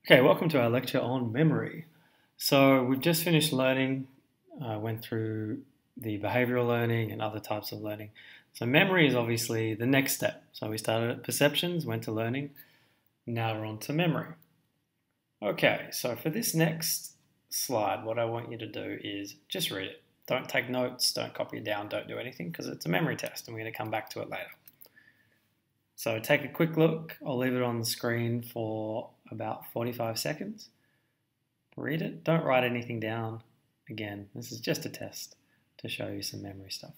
Okay, welcome to our lecture on memory. So we've just finished learning, went through the behavioral learning and other types of learning. So memory is obviously the next step. So we started at perceptions, went to learning, now we're on to memory. Okay, so for this next slide, what I want you to do is just read it. Don't take notes, don't copy it down, don't do anything because it's a memory test and we're going to come back to it later. So take a quick look. I'll leave it on the screen for about 45 seconds. Read it. Don't write anything down. Again, this is just a test to show you some memory stuff.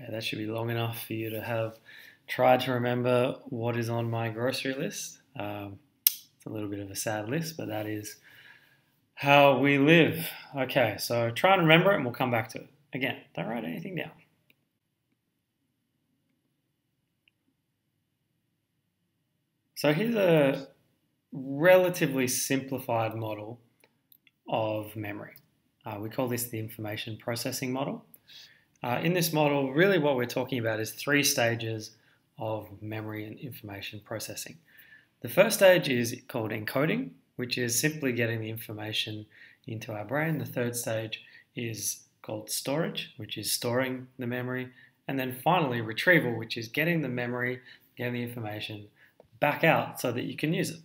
Okay, that should be long enough for you to have tried to remember what is on my grocery list. It's a little bit of a sad list, but that is how we live. Okay, so try and remember it and we'll come back to it. Again, don't write anything down. So here's a relatively simplified model of memory. We call this the information processing model. In this model, really what we're talking about is 3 stages of memory and information processing. The first stage is called encoding, which is simply getting the information into our brain. The third stage is called storage, which is storing the memory. And then finally, retrieval, which is getting the memory, getting the information back out so that you can use it.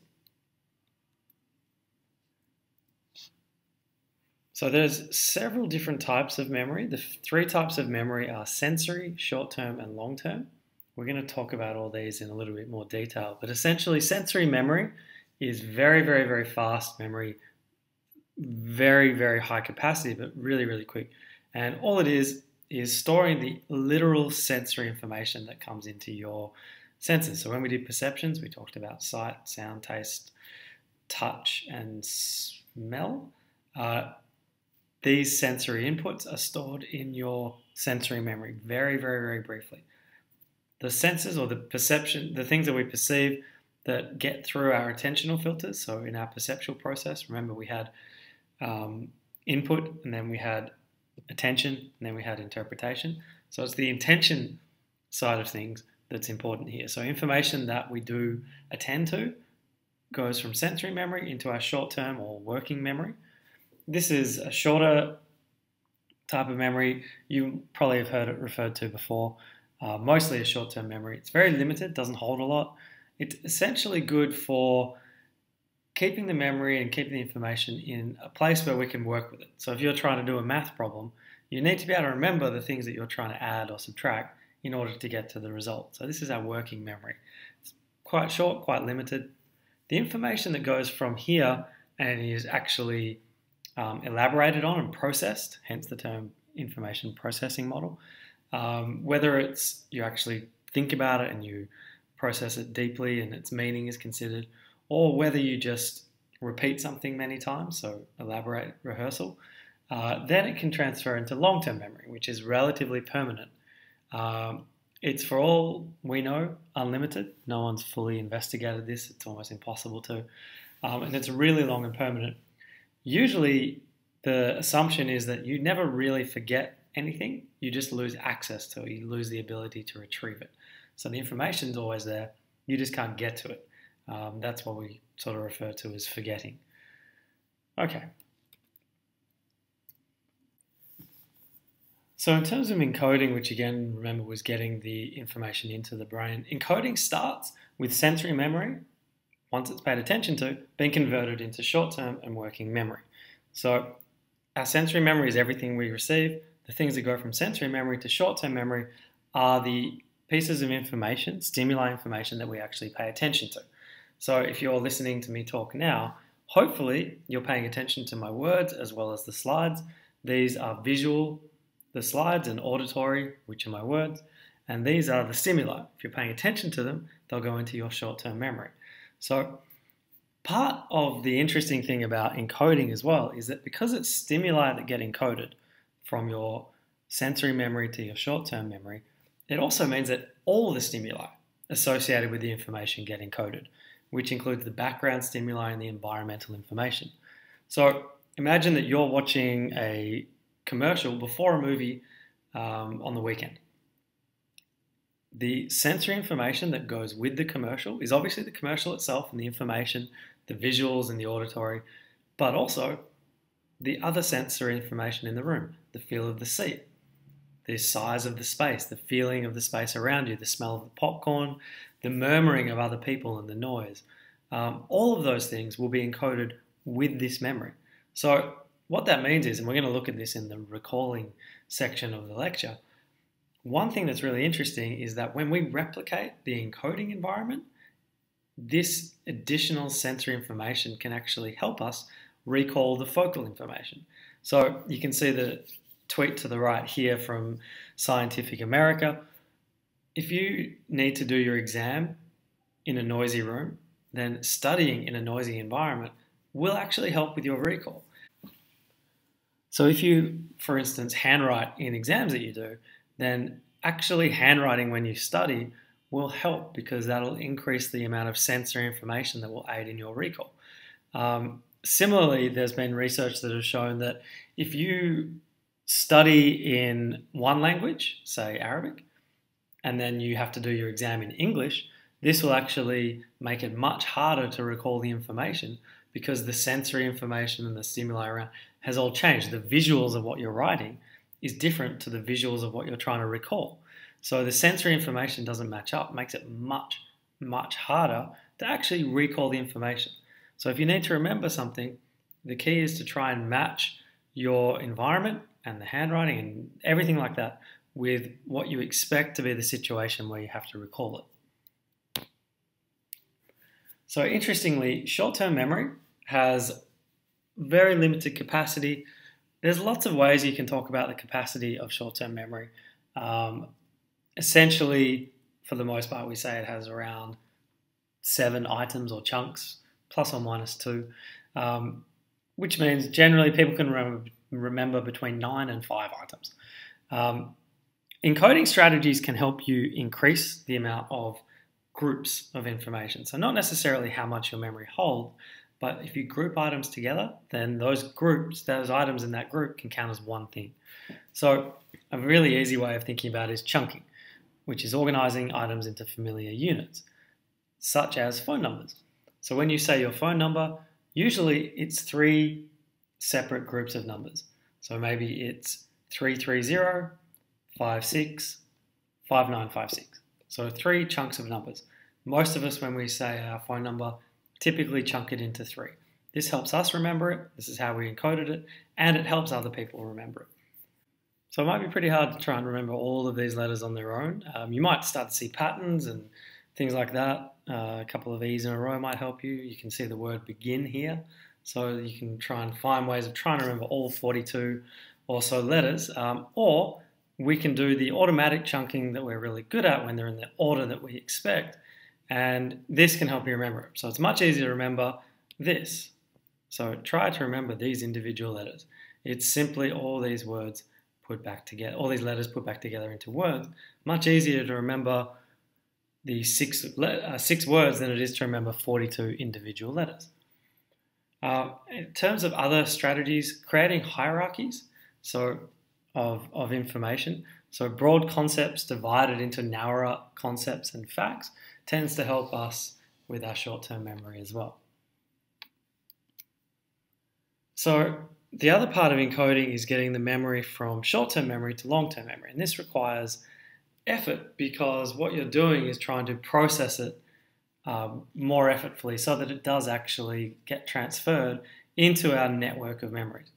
So there's several different types of memory. The 3 types of memory are sensory, short-term, and long-term. We're going to talk about all these in a little bit more detail, but essentially sensory memory is very, very, very fast memory, very, very high capacity, but really, really quick. And all it is storing the literal sensory information that comes into your senses. So when we did perceptions, we talked about sight, sound, taste, touch, and smell. These sensory inputs are stored in your sensory memory very, very, very briefly. The senses or the perception, the things that we perceive that get through our attentional filters, so in our perceptual process, remember we had input and then we had attention and then we had interpretation. So it's the intention side of things that's important here. So information that we do attend to goes from sensory memory into our short-term or working memory. This is a shorter type of memory. You probably have heard it referred to before. Mostly a short-term memory. It's very limited, doesn't hold a lot. It's essentially good for keeping the memory and keeping the information in a place where we can work with it. So if you're trying to do a math problem, you need to be able to remember the things that you're trying to add or subtract in order to get to the result. So this is our working memory. It's quite short, quite limited. The information that goes from here and is actually elaborated on and processed, hence the term information processing model. Whether it's you actually think about it and you process it deeply and its meaning is considered, or whether you just repeat something many times, so elaborate rehearsal, then it can transfer into long-term memory, which is relatively permanent. It's, for all we know, unlimited. No one's fully investigated this. It's almost impossible to. And it's really long and permanent. Usually the assumption is that you never really forget anything, you just lose access to it, you lose the ability to retrieve it. So the information's always there, you just can't get to it. That's what we sort of refer to as forgetting. Okay. So in terms of encoding, which again, remember was getting the information into the brain, encoding starts with sensory memory, once it's paid attention to, being converted into short-term and working memory. So our sensory memory is everything we receive. The things that go from sensory memory to short-term memory are the pieces of information, stimuli information that we actually pay attention to. So if you're listening to me talk now, hopefully you're paying attention to my words as well as the slides. These are visual, the slides, and auditory, which are my words, and these are the stimuli. If you're paying attention to them, they'll go into your short-term memory. So Part of the interesting thing about encoding as well is that because it's stimuli that get encoded from your sensory memory to your short-term memory, it also means that all the stimuli associated with the information get encoded, which includes the background stimuli and the environmental information. So imagine that you're watching a commercial before a movie on the weekend. The sensory information that goes with the commercial is obviously the commercial itself and the information, the visuals and the auditory, but also the other sensory information in the room, the feel of the seat, the size of the space, the feeling of the space around you, the smell of the popcorn, the murmuring of other people and the noise. All of those things will be encoded with this memory. So what that means is, and we're going to look at this in the recalling section of the lecture, one thing that's really interesting is that when we replicate the encoding environment, this additional sensory information can actually help us recall the focal information. So you can see the tweet to the right here from Scientific America. If you need to do your exam in a noisy room, then studying in a noisy environment will actually help with your recall. So if you, for instance, handwrite in exams that you do, then actually handwriting when you study will help because that'll increase the amount of sensory information that will aid in your recall. Similarly, there's been research that has shown that if you study in one language, say Arabic, and then you have to do your exam in English, this will actually make it much harder to recall the information because the sensory information and the stimuli around has all changed. The visuals of what you're writing is different to the visuals of what you're trying to recall. So the sensory information doesn't match up, makes it much, much harder to actually recall the information. So if you need to remember something, the key is to try and match your environment and the handwriting and everything like that with what you expect to be the situation where you have to recall it. So interestingly, short-term memory has very limited capacity. There's lots of ways you can talk about the capacity of short-term memory. Essentially, for the most part, we say it has around 7 items or chunks, plus or minus 2, which means generally people can remember between 9 and 5 items. Encoding strategies can help you increase the amount of groups of information. So not necessarily how much your memory holds, but if you group items together, then those items in that group can count as one thing. So a really easy way of thinking about it is chunking, which is organizing items into familiar units, such as phone numbers. So when you say your phone number, usually it's 3 separate groups of numbers. So maybe it's 330, 56, 5956. So 3 chunks of numbers. Most of us, when we say our phone number, typically chunk it into 3. This helps us remember it, this is how we encoded it, and it helps other people remember it. So it might be pretty hard to try and remember all of these letters on their own. You might start to see patterns and things like that. A couple of E's in a row might help you. You can see the word begin here. So you can try and find ways of trying to remember all 42 or so letters. Or we can do the automatic chunking that we're really good at when they're in the order that we expect. And this can help you remember it. So it's much easier to remember this. So try to remember these individual letters. It's simply all these words put back together, all these letters put back together into words. Much easier to remember the 6 words than it is to remember 42 individual letters. In terms of other strategies, creating hierarchies of information, so broad concepts divided into narrower concepts and facts, tends to help us with our short-term memory as well. So the other part of encoding is getting the memory from short-term memory to long-term memory, and this requires effort because what you're doing is trying to process it more effortfully so that it does actually get transferred into our network of memories.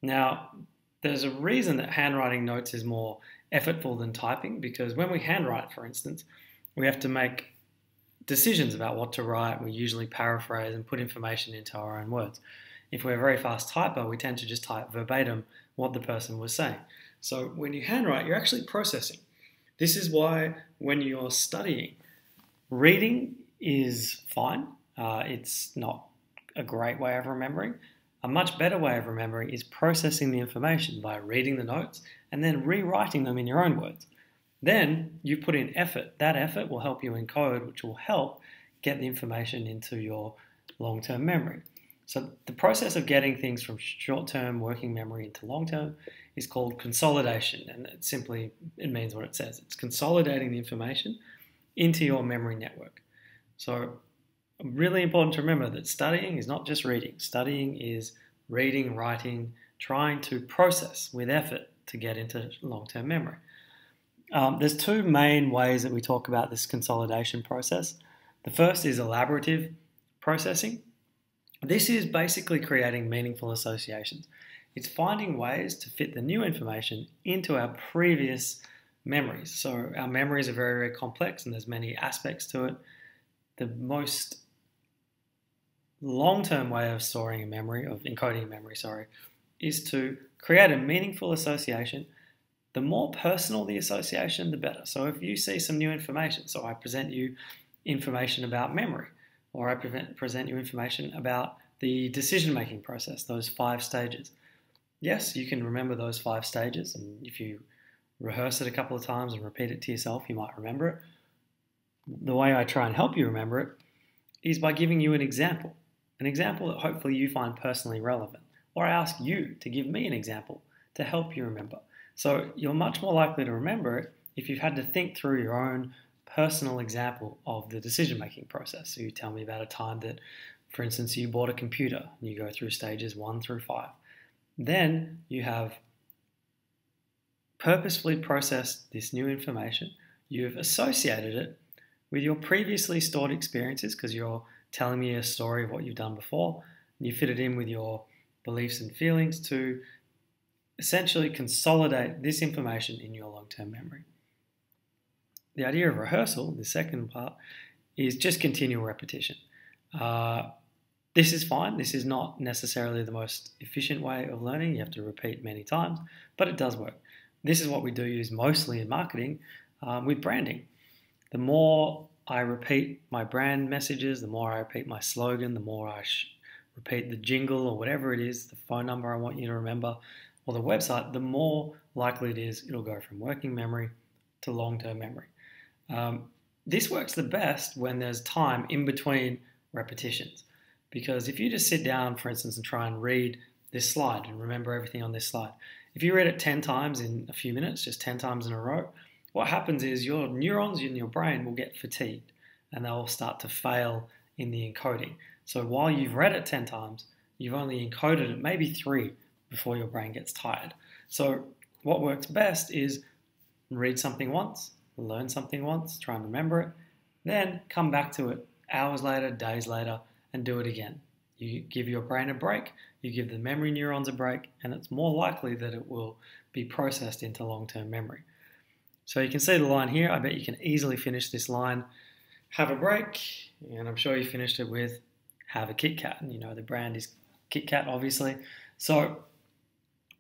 Now, there's a reason that handwriting notes is more effortful than typing, because when we handwrite, for instance, we have to make decisions about what to write. We usually paraphrase and put information into our own words. If we're a very fast typer, we tend to just type verbatim what the person was saying. So when you handwrite, you're actually processing. This is why when you're studying, reading is fine. It's not a great way of remembering. A much better way of remembering is processing the information by reading the notes and then rewriting them in your own words. Then you put in effort. That effort will help you encode, which will help get the information into your long-term memory. So the process of getting things from short-term working memory into long-term is called consolidation, and it means what it says. It's consolidating the information into your memory network. So really important to remember that studying is not just reading. Studying is reading, writing, trying to process with effort to get into long-term memory. There's two main ways that we talk about this consolidation process. The first is elaborative processing. This is basically creating meaningful associations. It's finding ways to fit the new information into our previous memories. So our memories are very, very complex and there's many aspects to it. The most long-term way of storing a memory, of encoding a memory, is to create a meaningful association. The more personal the association, the better. So if you see some new information, so I present you information about memory, or I present you information about the decision-making process, those 5 stages. Yes, you can remember those 5 stages, and if you rehearse it a couple of times and repeat it to yourself, you might remember it. The way I try and help you remember it is by giving you an example that hopefully you find personally relevant, or I ask you to give me an example to help you remember. So you're much more likely to remember it if you've had to think through your own personal example of the decision-making process. So you tell me about a time that, for instance, you bought a computer and you go through stages 1 through 5. Then you have purposefully processed this new information. You've associated it with your previously stored experiences because you're telling me a story of what you've done before. And you fit it in with your beliefs and feelings to essentially consolidate this information in your long-term memory. The idea of rehearsal, the second part, is just continual repetition. This is fine. This is not necessarily the most efficient way of learning. You have to repeat many times, but it does work. This is what we do use mostly in marketing with branding. The more I repeat my brand messages, the more I repeat my slogan, the more I repeat the jingle or whatever it is, the phone number I want you to remember, or the website, the more likely it is it'll go from working memory to long-term memory. This works the best when there's time in between repetitions. Because if you just sit down, for instance, and try and read this slide and remember everything on this slide, if you read it 10 times in a few minutes, just 10 times in a row, what happens is your neurons in your brain will get fatigued and they'll start to fail in the encoding. So while you've read it 10 times, you've only encoded it maybe 3 before your brain gets tired. So what works best is read something once, learn something once, try and remember it, then come back to it hours later, days later, and do it again. You give your brain a break, you give the memory neurons a break, and it's more likely that it will be processed into long-term memory. So you can see the line here. I bet you can easily finish this line, have a break, and I'm sure you finished it with have a Kit Kat. And you know the brand is Kit Kat, obviously. So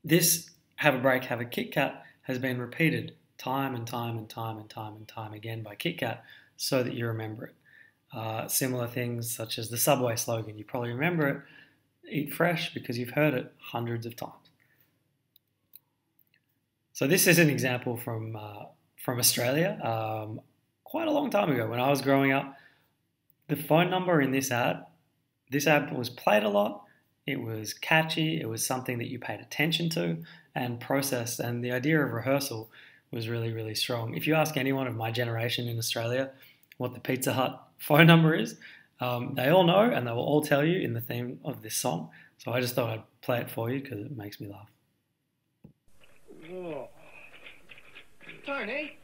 this have a break, have a Kit Kat has been repeated time and time and time and time and time again by Kit Kat so that you remember it. Similar things such as the Subway slogan. You probably remember it, eat fresh, because you've heard it hundreds of times. So this is an example from Australia. Quite a long time ago when I was growing up, the phone number in this ad was played a lot. It was catchy. It was something that you paid attention to and processed. And the idea of rehearsal was really, really strong. If you ask anyone of my generation in Australia what the Pizza Hut phone number is, they all know and they will all tell you in the theme of this song. So I just thought I'd play it for you because it makes me laugh. Oh. Tony?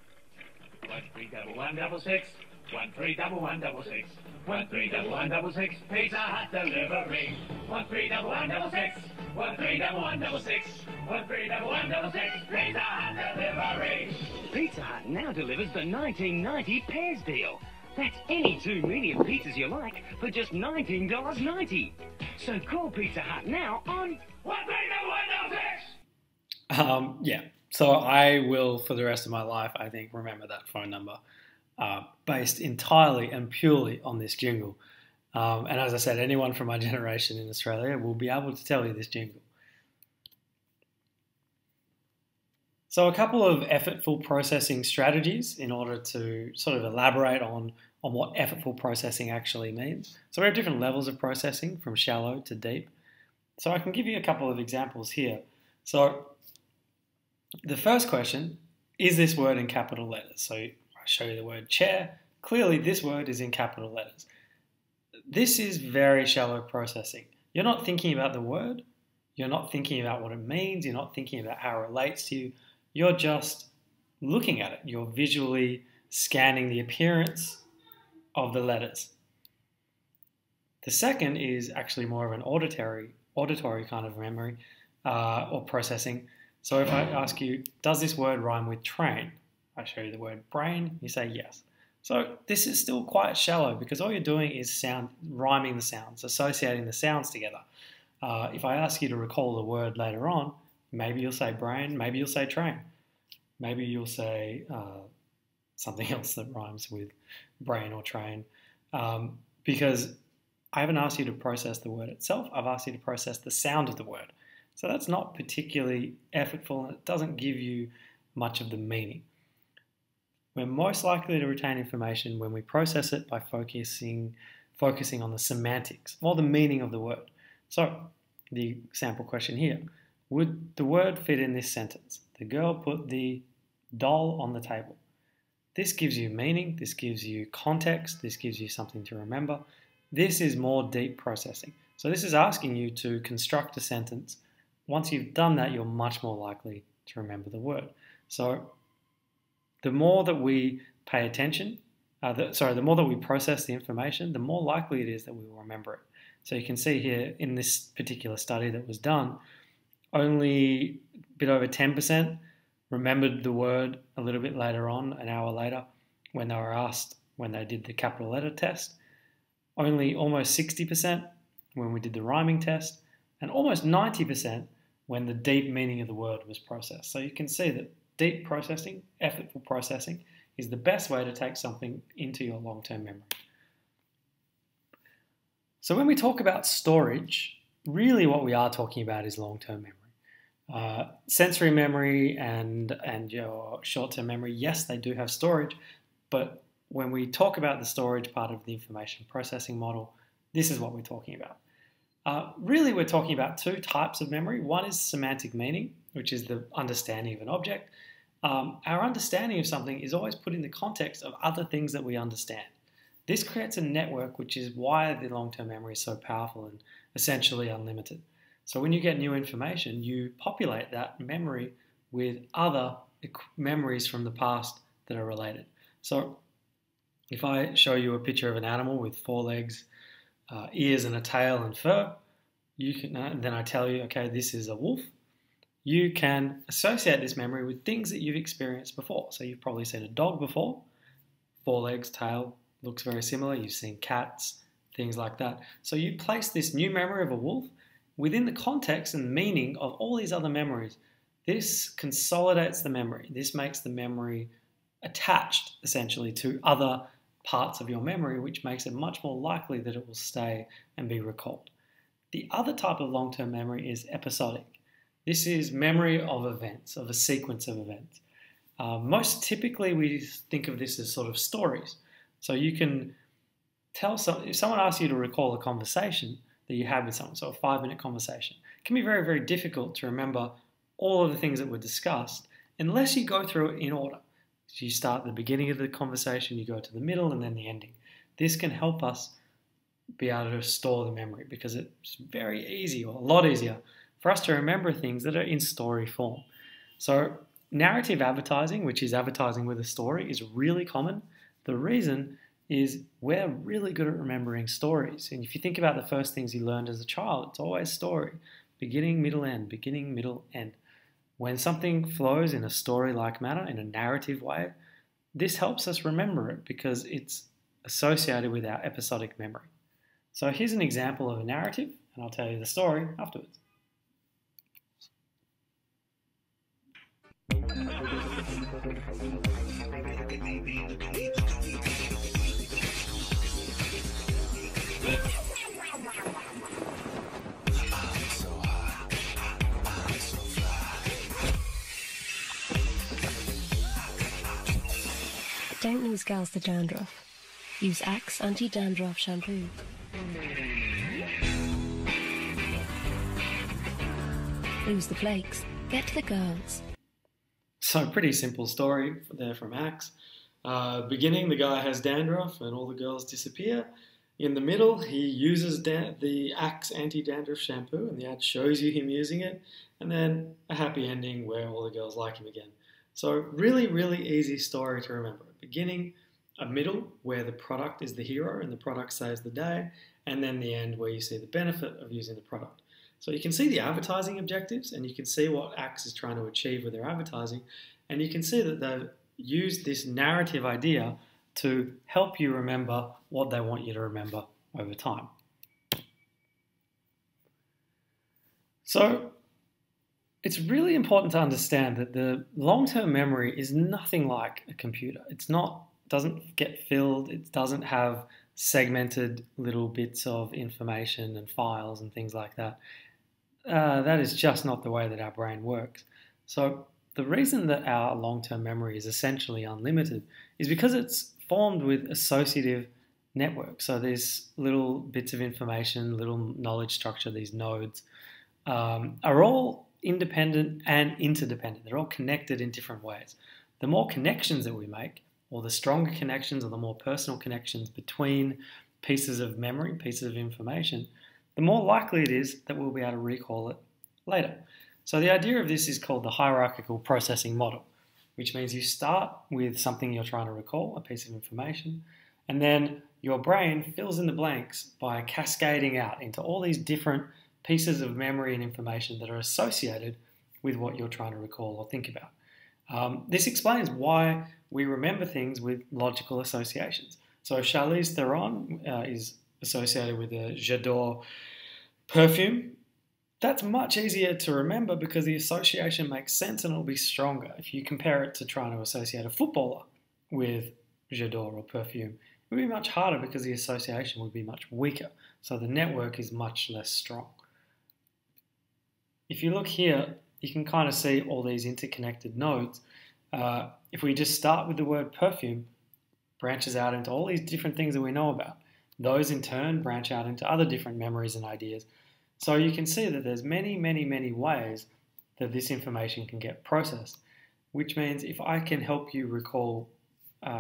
131166. 131166. 131166. Pizza Hut delivery. 131166. 131166. 131166. Pizza Hut delivery. Pizza Hut now delivers the 1990 Pairs deal. That's any 2 medium pizzas you like for just $19.90. So call Pizza Hut now on 131166. Yeah. So I will, for the rest of my life, I think, remember that phone number based entirely and purely on this jingle. And as I said, anyone from my generation in Australia will be able to tell you this jingle. So a couple of effortful processing strategies in order to sort of elaborate on what effortful processing actually means. So we have different levels of processing from shallow to deep. So I can give you a couple of examples here. So the first question, is this word in capital letters? So I show you the word chair. Clearly this word is in capital letters. This is very shallow processing. You're not thinking about the word. You're not thinking about what it means. You're not thinking about how it relates to you. You're just looking at it. You're visually scanning the appearance of the letters. The second is actually more of an auditory kind of memory or processing. So if I ask you, does this word rhyme with train? I show you the word brain, you say yes. So this is still quite shallow because all you're doing is rhyming the sounds, associating the sounds together. If I ask you to recall the word later on, maybe you'll say brain, maybe you'll say train. Maybe you'll say something else that rhymes with brain or train. Because I haven't asked you to process the word itself, I've asked you to process the sound of the word. So that's not particularly effortful and it doesn't give you much of the meaning. We're most likely to retain information when we process it by focusing on the semantics or the meaning of the word. So the sample question here, would the word fit in this sentence? The girl put the doll on the table. This gives you meaning, this gives you context, this gives you something to remember. This is more deep processing. So this is asking you to construct a sentence. Once you've done that, you're much more likely to remember the word. So the more that we pay attention, the more that we process the information, the more likely it is that we will remember it. So you can see here in this particular study that was done, only a bit over 10% remembered the word a little bit later on, an hour later, when they were asked when they did the capital letter test. Only almost 60% when we did the rhyming test, and almost 90% when the deep meaning of the word was processed. So you can see that deep processing, effortful processing, is the best way to take something into your long-term memory. So when we talk about storage, really what we are talking about is long-term memory. Sensory memory and your short-term memory, yes, they do have storage, but when we talk about the storage part of the information processing model, this is what we're talking about. Really, we're talking about two types of memory. One is semantic meaning, which is the understanding of an object. Our understanding of something is always put in the context of other things that we understand. This creates a network, which is why the long-term memory is so powerful and essentially unlimited. So when you get new information, you populate that memory with other memories from the past that are related. So if I show you a picture of an animal with 4 legs, ears and a tail and fur, you can, then I tell you, okay, this is a wolf. You can associate this memory with things that you've experienced before. So you've probably seen a dog before, 4 legs, tail, looks very similar. You've seen cats, things like that. So you place this new memory of a wolf within the context and meaning of all these other memories. This consolidates the memory. This makes the memory attached, essentially, to other parts of your memory, which makes it much more likely that it will stay and be recalled. The other type of long-term memory is episodic. This is memory of events, of a sequence of events. Most typically, we think of this as sort of stories. So you can tell if someone asks you to recall a conversation that you had with someone, so a 5-minute conversation, it can be very, very difficult to remember all of the things that were discussed unless you go through it in order. So you start at the beginning of the conversation, you go to the middle, and then the ending. This can help us be able to store the memory because it's very easy, or a lot easier, for us to remember things that are in story form. So narrative advertising, which is advertising with a story, is really common. The reason is we're really good at remembering stories. And if you think about the first things you learned as a child, it's always story. Beginning, middle, end. Beginning, middle, end. When something flows in a story-like manner, in a narrative way, this helps us remember it because it's associated with our episodic memory. So here's an example of a narrative, and I'll tell you the story afterwards. Don't lose girls to dandruff. Use Axe anti-dandruff shampoo. Lose the flakes. Get to the girls. So pretty simple story there from Axe. Beginning, the guy has dandruff and all the girls disappear. In the middle, he uses the Axe anti-dandruff shampoo and the ad shows you him using it. And then a happy ending where all the girls like him again. So really, really easy story to remember. A beginning, a middle where the product is the hero and the product saves the day. And then the end where you see the benefit of using the product. So you can see the advertising objectives and you can see what Axe is trying to achieve with their advertising. And you can see that they've used this narrative idea to help you remember what they want you to remember over time. So it's really important to understand that the long-term memory is nothing like a computer. Doesn't get filled, it doesn't have segmented little bits of information and files and things like that. That is just not the way that our brain works. So the reason that our long-term memory is essentially unlimited is because it's formed with associative networks. So these little bits of information, little knowledge structure, these nodes, are all independent and interdependent. They're all connected in different ways. The more connections that we make, or the stronger connections or the more personal connections between pieces of memory, pieces of information, the more likely it is that we'll be able to recall it later. So the idea of this is called the hierarchical processing model, which means you start with something you're trying to recall, a piece of information, and then your brain fills in the blanks by cascading out into all these different pieces of memory and information that are associated with what you're trying to recall or think about. This explains why we remember things with logical associations. So Charlize Theron is associated with a J'adore perfume. That's much easier to remember because the association makes sense and it'll be stronger. If you compare it to trying to associate a footballer with J'adore or perfume, it would be much harder because the association would be much weaker. So the network is much less strong. If you look here, you can kind of see all these interconnected nodes. If we just start with the word perfume, branches out into all these different things that we know about. Those in turn branch out into other different memories and ideas. So you can see that there's many, many, many ways that this information can get processed, which means if I can help you recall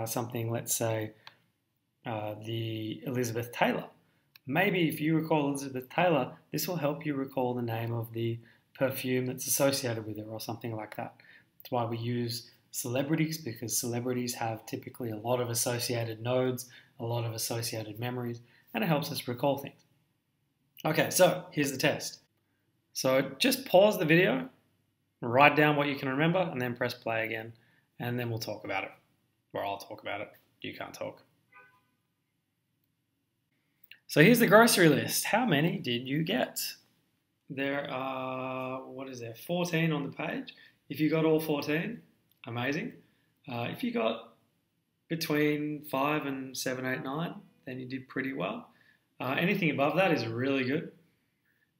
something, let's say the Elizabeth Taylor, maybe if you recall Elizabeth Taylor, this will help you recall the name of the perfume that's associated with her or something like that. That's why we use celebrities, because celebrities have typically a lot of associated nodes, a lot of associated memories, and it helps us recall things. Okay, so here's the test. So just pause the video, write down what you can remember, and then press play again, and then we'll talk about it. Or I'll talk about it. You can't talk. So here's the grocery list. How many did you get? There are, 14 on the page. If you got all 14, amazing. If you got between 5 and 7, 8, 9, then you did pretty well. Anything above that is really good.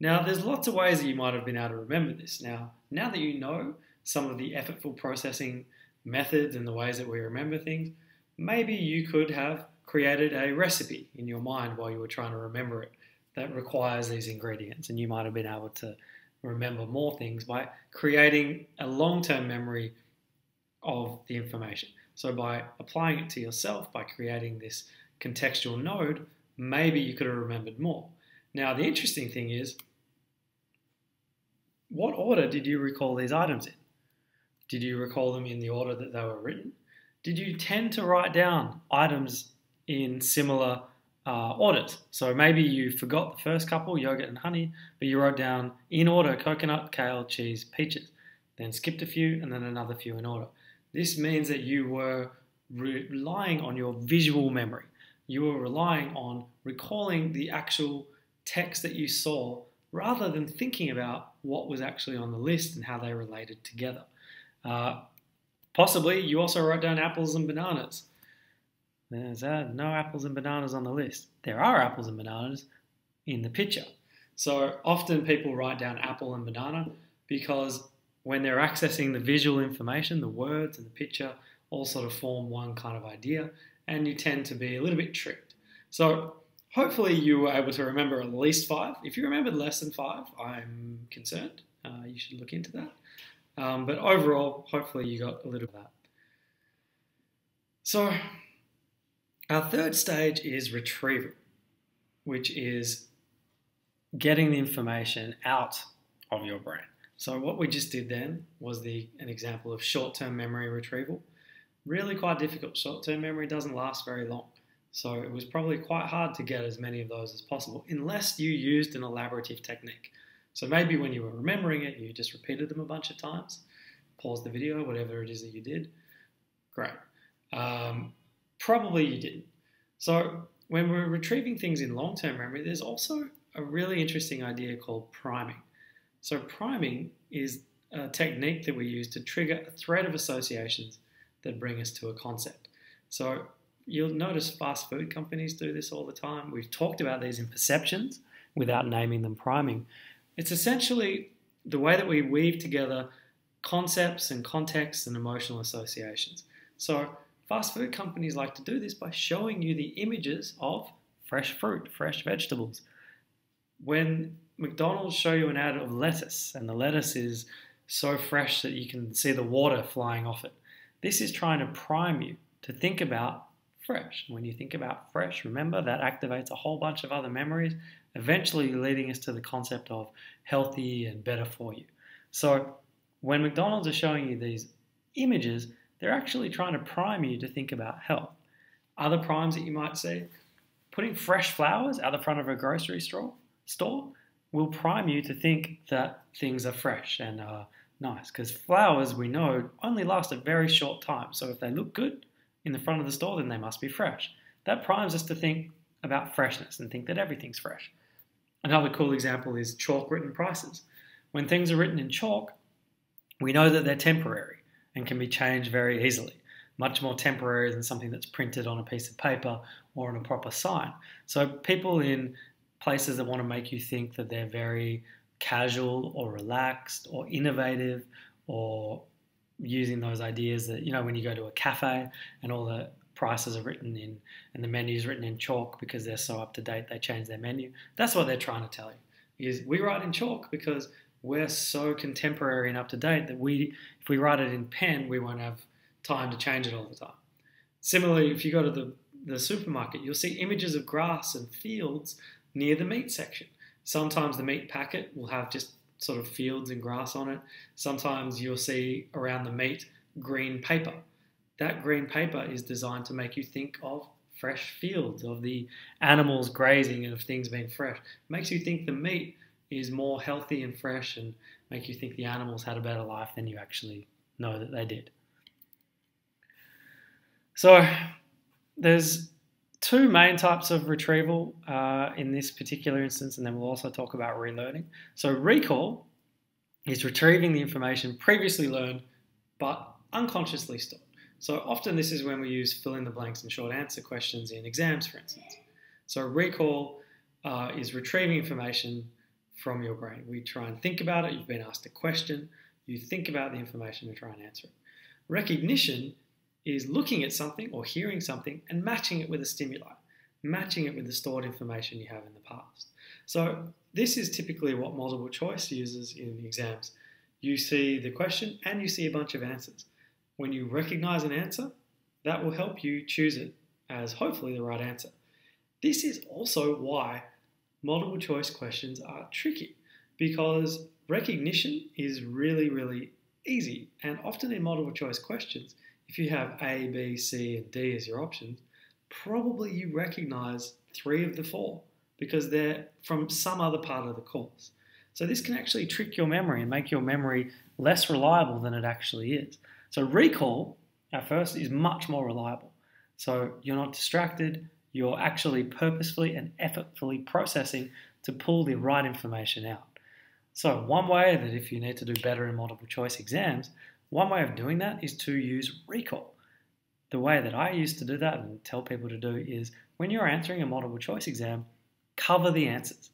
Now, there's lots of ways that you might have been able to remember this. Now that you know some of the effortful processing methods and the ways that we remember things, maybe you could have created a recipe in your mind while you were trying to remember it that requires these ingredients, and you might have been able to remember more things by creating a long-term memory of the information. So by applying it to yourself, by creating this contextual node, maybe you could have remembered more. Now, the interesting thing is, what order did you recall these items in? Did you recall them in the order that they were written? Did you tend to write down items in similar orders? So maybe you forgot the first couple, yogurt and honey, but you wrote down in order coconut, kale, cheese, peaches, then skipped a few and then another few in order. This means that you were relying on your visual memory. You were relying on recalling the actual text that you saw rather than thinking about what was actually on the list and how they related together. Possibly you also wrote down apples and bananas. There's no apples and bananas on the list. There are apples and bananas in the picture. So often people write down apple and banana because when they're accessing the visual information, the words and the picture, all sort of form one kind of idea, and you tend to be a little bit tricked. So hopefully you were able to remember at least 5. If you remembered less than 5, I'm concerned. You should look into that. But overall, hopefully you got a little of that. So our third stage is retrieval, which is getting the information out of your brain. So what we just did then was an example of short-term memory retrieval. Really quite difficult. Short-term memory doesn't last very long. So it was probably quite hard to get as many of those as possible, unless you used an elaborative technique. So maybe when you were remembering it, you just repeated them a bunch of times, paused the video, whatever it is that you did. Great. Probably you didn't. So when we're retrieving things in long-term memory, there's also a really interesting idea called priming. So priming is a technique that we use to trigger a thread of associations that bring us to a concept. So you'll notice fast food companies do this all the time. We've talked about these in perceptions without naming them priming. It's essentially the way that we weave together concepts and contexts and emotional associations. So fast food companies like to do this by showing you the images of fresh fruit, fresh vegetables. When McDonald's show you an ad of lettuce, and the lettuce is so fresh that you can see the water flying off it, this is trying to prime you to think about fresh. When you think about fresh, remember that activates a whole bunch of other memories, eventually leading us to the concept of healthy and better for you. So when McDonald's are showing you these images, they're actually trying to prime you to think about health. Other primes that you might see, putting fresh flowers out the front of a grocery store will prime you to think that things are fresh and nice, because flowers, we know, only last a very short time. So if they look good in the front of the store, then they must be fresh. That primes us to think about freshness and think that everything's fresh. Another cool example is chalk written prices. When things are written in chalk, we know that they're temporary and can be changed very easily, much more temporary than something that's printed on a piece of paper or on a proper sign. So people in places that want to make you think that they're very casual or relaxed or innovative, or using those ideas that, you know, when you go to a cafe and all the prices are written in and the menu is written in chalk because they're so up to date they change their menu. That's what they're trying to tell you, is we write in chalk because we're so contemporary and up to date that if we write it in pen, we won't have time to change it all the time. Similarly, if you go to the supermarket, you'll see images of grass and fields near the meat section. Sometimes the meat packet will have just sort of fields and grass on it. Sometimes you'll see around the meat green paper. That green paper is designed to make you think of fresh fields, of the animals grazing and of things being fresh. It makes you think the meat is more healthy and fresh, and make you think the animals had a better life than you actually know that they did. So there's 2 main types of retrieval in this particular instance, and then we'll also talk about relearning. So recall is retrieving the information previously learned but unconsciously stored. So often this is when we use fill in the blanks and short answer questions in exams, for instance. So recall is retrieving information from your brain. We try and think about it. You've been asked a question. You think about the information and try and answer it. Recognition is looking at something or hearing something and matching it with a stimuli, matching it with the stored information you have in the past. So this is typically what multiple choice uses in exams. You see the question and you see a bunch of answers. When you recognize an answer, that will help you choose it as hopefully the right answer. This is also why multiple choice questions are tricky, because recognition is really, really easy. And often in multiple choice questions, if you have A, B, C, and D as your options, probably you recognize 3 of the 4 because they're from some other part of the course. So this can actually trick your memory and make your memory less reliable than it actually is. So recall, at first, is much more reliable. So you're not distracted, you're actually purposefully and effortfully processing to pull the right information out. So one way that if you need to do better in multiple choice exams, one way of doing that is to use recall. The way that I used to do that and tell people to do is when you're answering a multiple choice exam, cover the answers.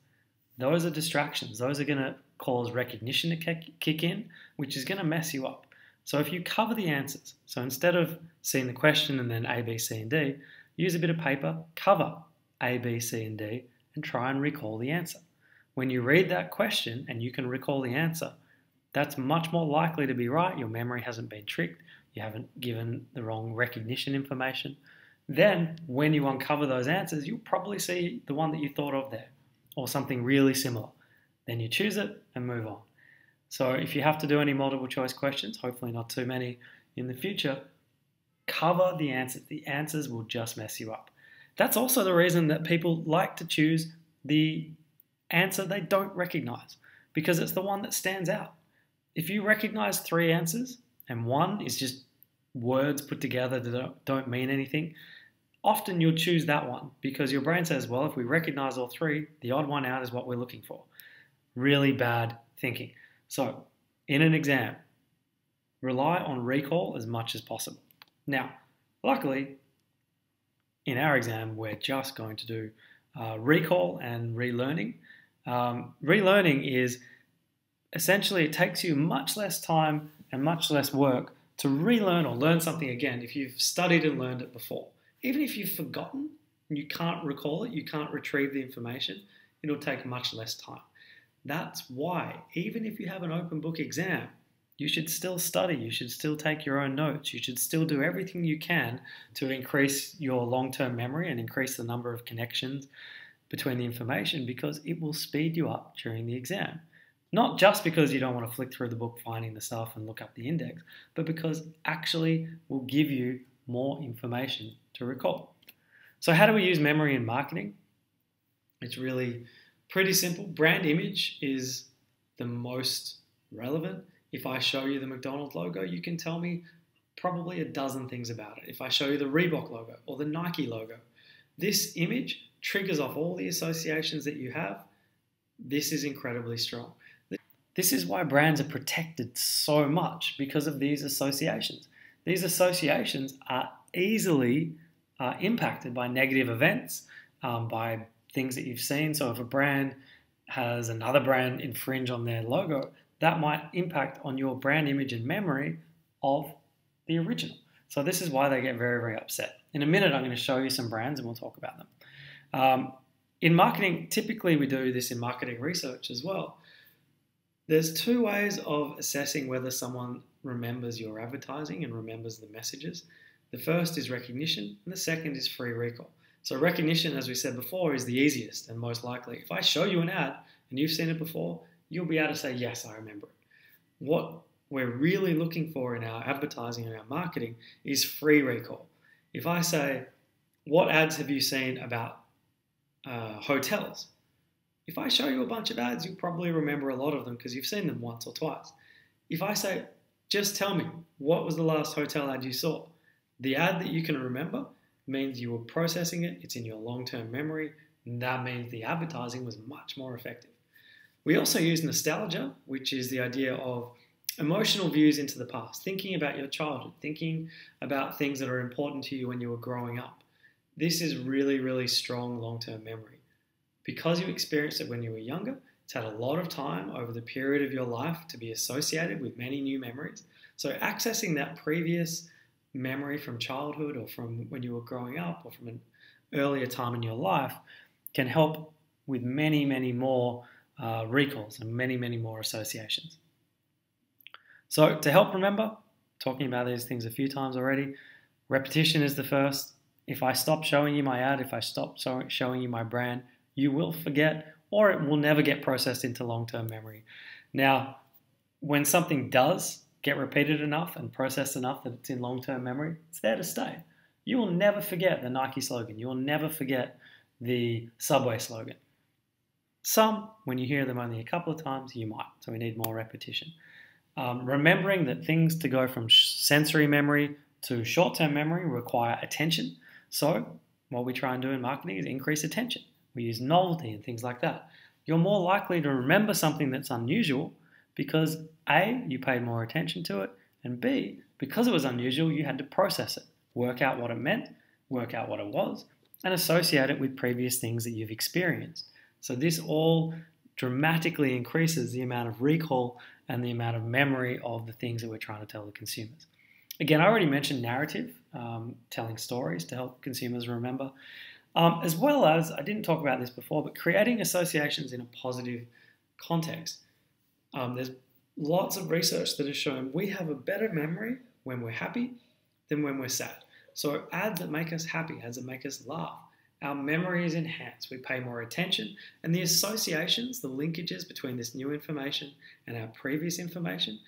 Those are distractions. Those are going to cause recognition to kick in, which is going to mess you up. So if you cover the answers, so instead of seeing the question and then A, B, C, and D, use a bit of paper, cover A, B, C, and D, and try and recall the answer. When you read that question and you can recall the answer, that's much more likely to be right. Your memory hasn't been tricked. You haven't given the wrong recognition information. Then when you uncover those answers, you'll probably see the one that you thought of there or something really similar. Then you choose it and move on. So if you have to do any multiple choice questions, hopefully not too many in the future, cover the answers. The answers will just mess you up. That's also the reason that people like to choose the answer they don't recognize, because it's the one that stands out. If you recognize 3 answers and one is just words put together that don't mean anything, often you'll choose that one because your brain says, well, if we recognize all 3, the odd one out is what we're looking for. Really bad thinking. So in an exam, rely on recall as much as possible. Now, luckily, in our exam, we're just going to do recall and relearning. Relearning is essentially, it takes you much less time and much less work to relearn or learn something again if you've studied and learned it before. Even if you've forgotten and you can't recall it, you can't retrieve the information, it'll take much less time. That's why, even if you have an open book exam, you should still study, you should still take your own notes, you should still do everything you can to increase your long-term memory and increase the number of connections between the information, because it will speed you up during the exam. Not just because you don't want to flick through the book finding the stuff and look up the index, but because actually will give you more information to recall. So how do we use memory in marketing? It's really pretty simple. Brand image is the most relevant. If I show you the McDonald's logo, you can tell me probably a dozen things about it. If I show you the Reebok logo or the Nike logo, this image triggers off all the associations that you have. This is incredibly strong. This is why brands are protected so much, because of these associations. These associations are easily impacted by negative events, by things that you've seen. So if a brand has another brand infringe on their logo, that might impact on your brand image and memory of the original. So this is why they get very, very upset. In a minute, I'm going to show you some brands and we'll talk about them. In marketing, typically we do this in marketing research as well. There's 2 ways of assessing whether someone remembers your advertising and remembers the messages. The first is recognition, and the second is free recall. So recognition, as we said before, is the easiest and most likely. If I show you an ad and you've seen it before, you'll be able to say, yes, I remember it. What we're really looking for in our advertising and our marketing is free recall. If I say, what ads have you seen about hotels? If I show you a bunch of ads, you'll probably remember a lot of them because you've seen them once or twice. If I say, just tell me, what was the last hotel ad you saw? The ad that you can remember means you were processing it, it's in your long-term memory, and that means the advertising was much more effective. We also use nostalgia, which is the idea of emotional views into the past, thinking about your childhood, thinking about things that are important to you when you were growing up. This is really, really strong long-term memory. Because you experienced it when you were younger, it's had a lot of time over the period of your life to be associated with many new memories. So accessing that previous memory from childhood or from when you were growing up or from an earlier time in your life can help with many, many more recalls and many, many more associations. So to help remember, talking about these things a few times already, repetition is the first. If I stop showing you my ad, if I stop showing you my brand, you will forget, or it will never get processed into long-term memory. Now, when something does get repeated enough and processed enough that it's in long-term memory, it's there to stay. You will never forget the Nike slogan. You will never forget the Subway slogan. Some, when you hear them only a couple of times, you might. So we need more repetition. Remembering that things to go from sensory memory to short-term memory require attention. So what we try and do in marketing is increase attention. We use novelty and things like that. You're more likely to remember something that's unusual because A, you paid more attention to it, and B, because it was unusual, you had to process it, work out what it meant, work out what it was, and associate it with previous things that you've experienced. So this all dramatically increases the amount of recall and the amount of memory of the things that we're trying to tell the consumers. Again, I already mentioned narrative, telling stories to help consumers remember, as well as, I didn't talk about this before, but creating associations in a positive context. There's lots of research that has shown we have a better memory when we're happy than when we're sad. So ads that make us happy, ads that make us laugh, our memory is enhanced. We pay more attention, and the associations, the linkages between this new information and our previous information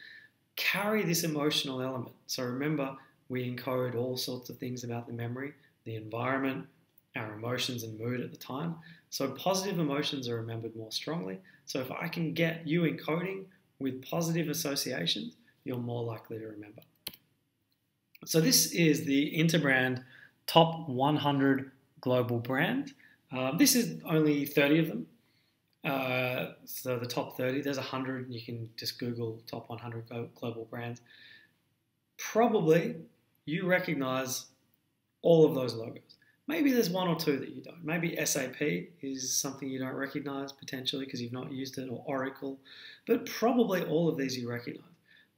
carry this emotional element. So remember, we encode all sorts of things about the memory, the environment, our emotions and mood at the time. So positive emotions are remembered more strongly. So if I can get you encoding with positive associations, you're more likely to remember. So this is the Interbrand Top 100 Global Brands. This is only 30 of them. So the top 30, there's 100. You can just Google top 100 global brands. Probably you recognize all of those logos. Maybe there's one or two that you don't. Maybe SAP is something you don't recognize potentially because you've not used it, or Oracle. But probably all of these you recognize.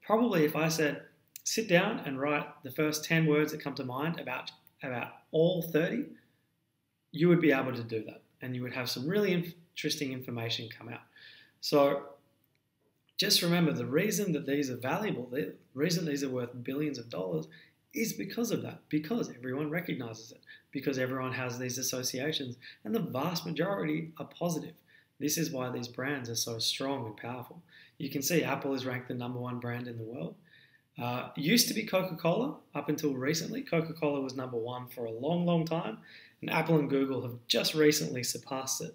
Probably if I said, sit down and write the first 10 words that come to mind about all 30, you would be able to do that. And you would have some really interesting information come out. So just remember, the reason that these are valuable, the reason these are worth billions of dollars is because of that, because everyone recognizes it, because everyone has these associations, and the vast majority are positive. This is why these brands are so strong and powerful. You can see Apple is ranked the #1 brand in the world. Used to be Coca-Cola up until recently. Coca-Cola was #1 for a long, long time, and Apple and Google have just recently surpassed it.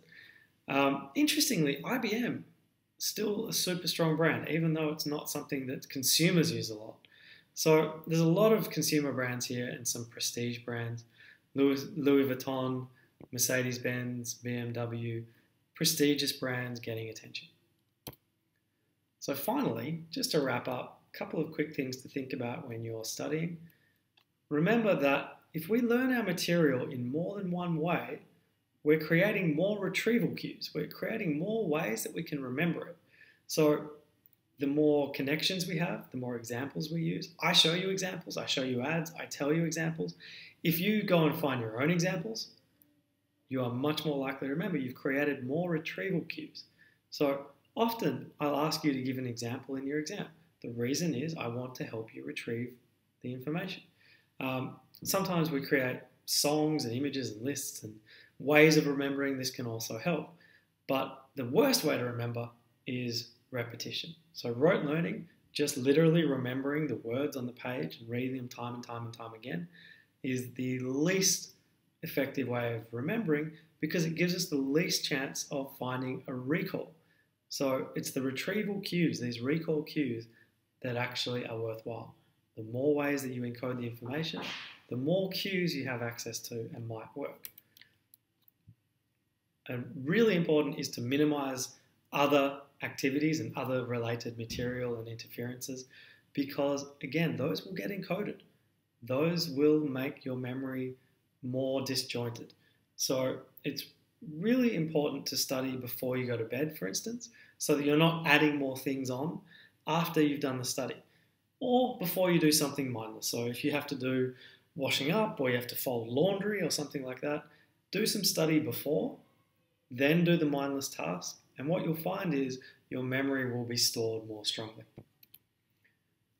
Interestingly, IBM, still a super strong brand, even though it's not something that consumers use a lot. So there's a lot of consumer brands here and some prestige brands. Louis Vuitton, Mercedes-Benz, BMW, prestigious brands getting attention. So finally, just to wrap up, a couple of quick things to think about when you're studying. Remember that if we learn our material in more than one way, we're creating more retrieval cues. We're creating more ways that we can remember it. So the more connections we have, the more examples we use. I show you examples, I show you ads, I tell you examples. If you go and find your own examples, you are much more likely to remember. You've created more retrieval cues. So often I'll ask you to give an example in your exam. The reason is I want to help you retrieve the information. Sometimes we create songs and images and lists and ways of remembering. This can also help. But the worst way to remember is repetition. So rote learning, just literally remembering the words on the page and reading them time and time and time again, is the least effective way of remembering because it gives us the least chance of finding a recall. So it's the retrieval cues, these recall cues, that actually are worthwhile. The more ways that you encode the information, the more cues you have access to and might work. And really important is to minimize other activities and other related material and interferences because, again, those will get encoded. Those will make your memory more disjointed. So it's really important to study before you go to bed, for instance, so that you're not adding more things on after you've done the study or before you do something mindless. So if you have to do washing up or you have to fold laundry or something like that, do some study before, then do the mindless task. And what you'll find is your memory will be stored more strongly.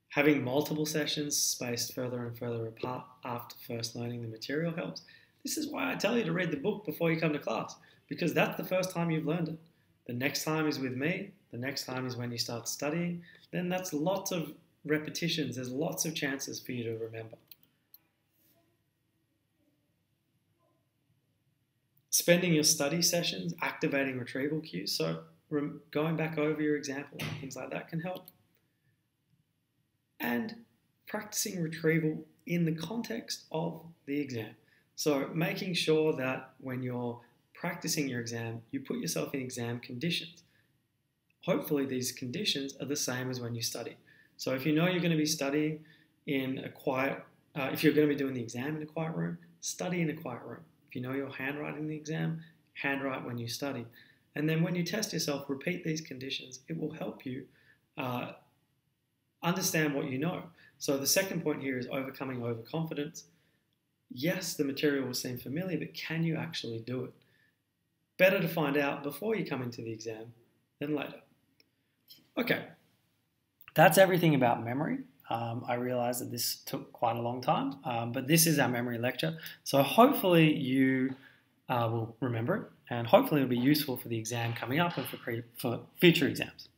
Having multiple sessions spaced further and further apart after first learning the material helps. This is why I tell you to read the book before you come to class, because that's the first time you've learned it. The next time is with me. The next time is when you start studying. Then that's lots of repetitions. There's lots of chances for you to remember. Spending your study sessions activating retrieval cues. So going back over your example and things like that can help. And practicing retrieval in the context of the exam. So making sure that when you're practicing your exam, you put yourself in exam conditions. Hopefully these conditions are the same as when you study. So if you know you're going to be studying in a quiet, if you're going to be doing the exam in a quiet room, study in a quiet room. If you know you're handwriting the exam, handwrite when you study. And then when you test yourself, repeat these conditions. It will help you understand what you know. So the second point here is overcoming overconfidence. Yes, the material will seem familiar, but can you actually do it? Better to find out before you come into the exam than later. Okay, that's everything about memory. I realize that this took quite a long time, but this is our memory lecture. So hopefully you will remember it, and hopefully it'll be useful for the exam coming up and for future exams.